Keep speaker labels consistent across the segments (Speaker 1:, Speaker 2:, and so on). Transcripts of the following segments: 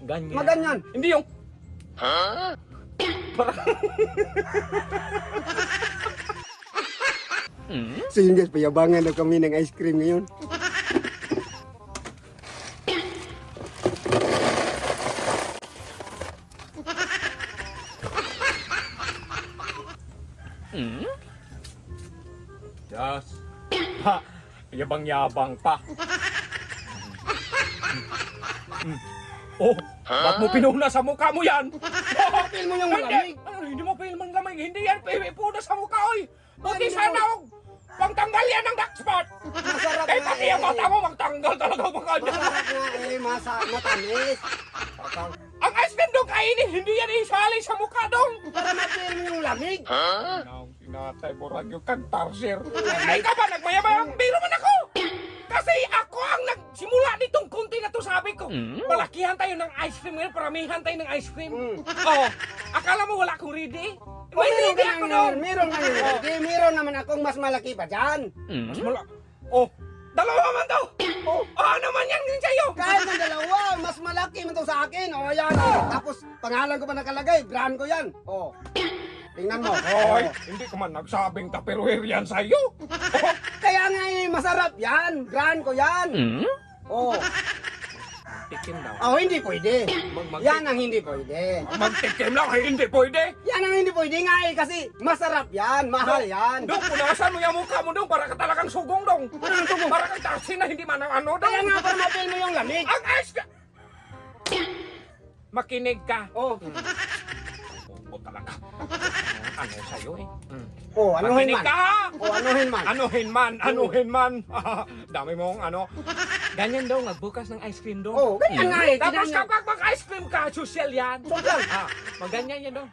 Speaker 1: Ganyan.
Speaker 2: Maganyan.
Speaker 1: Hindi yung... Parang...
Speaker 2: So yun guys, payabangan daw kami ng ice cream ngayon.
Speaker 1: Yes. Ha! Yabang-yabang pa. Oh, ba't mo pinuna sa mukha mo yan?
Speaker 2: Feel mo yung malamig.
Speaker 1: Ano, hindi mo feel man lamig. Hindi yan puna sa mukha, oy. Buti sana ako pangtanggal yan ng dark spot.
Speaker 2: Masarap
Speaker 1: Eh,
Speaker 2: nga
Speaker 1: pati yung mata mo magtanggal talaga mga dyan.
Speaker 2: Masarap nga matamis.
Speaker 1: Ang ice cream dong kainin, hindi yan isali sa mukha dong.
Speaker 2: Para ma-feel mo yung lamig.
Speaker 1: Sinatay mo radyo kang tarsier. Ay ka ba, nagmayamayang biro man ako. Kasi ako ang nagsimula nitong kunti na to, sabi ko. Malakihan tayo ng ice cream ngayon, paramihan tayo ng ice cream. Oh, akala mo wala akong ready? May ready ako doon.
Speaker 2: Meron nga yun. Meron naman akong mas malaki pa dyan.
Speaker 1: Mas oh, dalawa man to. Oh, ano man yan din sa'yo?
Speaker 2: Kahit ng dalawa, mas malaki man to sa akin. O yan. Tapos pangalan ko pa nakalagay, brand ko yan. O. Tingnan mo.
Speaker 1: Hoy, hindi ko man nagsabing tupperware yan sa'yo.
Speaker 2: Kaya nga masarap yan. Brand ko yan. O.
Speaker 1: Tikim daw.
Speaker 2: Oh, hindi pwede. Yan ang hindi pwede.
Speaker 1: Magtikim lang, hindi pwede.
Speaker 2: Yan ang hindi pwede nga kasi masarap yan, mahal yan.
Speaker 1: Dong, punasan mo yung mukha mo dong para ka talagang sugong dong. Para kang tarsi na hindi man ang ano dong.
Speaker 2: Kaya nga para ma-feel mo yung lamig.
Speaker 1: Ang ice ka! Makinig ka.
Speaker 2: Oh.
Speaker 1: Oo talaga. Ano sa'yo eh.
Speaker 2: Oh, anuhin
Speaker 1: Makinig
Speaker 2: man.
Speaker 1: ka ha!
Speaker 2: Oh, anuhin man.
Speaker 1: Anuhin man. Dami mong ano. Ganyan daw, magbukas ng ice cream daw.
Speaker 2: Oh, ganyan nga eh.
Speaker 1: Tapos
Speaker 2: Tingnan
Speaker 1: kapag mag-ice cream ka, social yan.
Speaker 2: Social.
Speaker 1: Maganyan yan daw.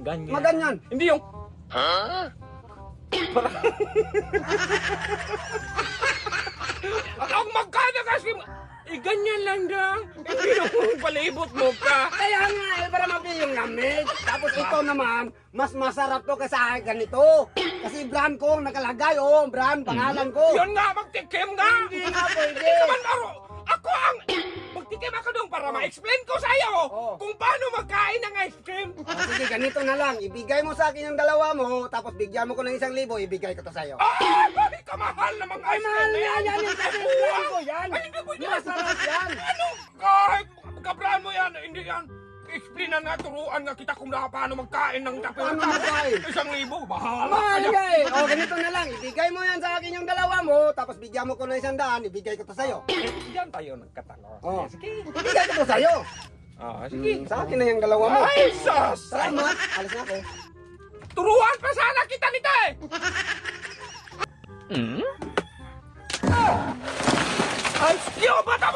Speaker 1: Ganyan.
Speaker 2: Maganyan.
Speaker 1: Hindi yung... Ang magkano ice cream, ganyan lang daw. Hindi yung palibot mo ka.
Speaker 2: Kaya nga para ma-feel yung lamig. Tapos ito naman, mas masarap to kasi ganito. Kasi brand ko nakalagay, oh, brand, pangalan ko.
Speaker 1: Yun nga, magtikim nga.
Speaker 2: Hindi nga pwede.
Speaker 1: Hindi naman maro. Ako ang... Magtikim ako doon para ma-explain ko sa'yo kung paano magkain ng ice cream.
Speaker 2: Sige, ganito na lang. Ibigay mo sa akin yung dalawa mo, tapos bigyan mo ko ng 1,000, ibigay ko to sa'yo.
Speaker 1: Ay, kamahal namang ice cream
Speaker 2: Mahal
Speaker 1: na
Speaker 2: yan, yan yung kasi brand ko yan.
Speaker 1: Ay, hindi pwede.
Speaker 2: Masarap yan.
Speaker 1: Ano? Kahit kabraan mo yan, hindi yan. Explainan nga, turuan nga kita kung paano magkain ng tapos.
Speaker 2: Paano magkain?
Speaker 1: 1,000, bahala
Speaker 2: Mahal
Speaker 1: ka
Speaker 2: ka eh. O, ganito na lang. Ibigay mo yan sa akin yung dalawa mo, tapos bigyan mo ko ng 100, ibigay ko to sa'yo.
Speaker 1: Diyan tayo nagkatalo.
Speaker 2: Oh.
Speaker 1: Sige.
Speaker 2: Ibigay ko to sa'yo.
Speaker 1: Sige.
Speaker 2: Sa akin na yung dalawa mo.
Speaker 1: Ay, sus!
Speaker 2: Salamat. Alis na ako.
Speaker 1: Turuan pa sana kita nito eh! Ay, yo, bata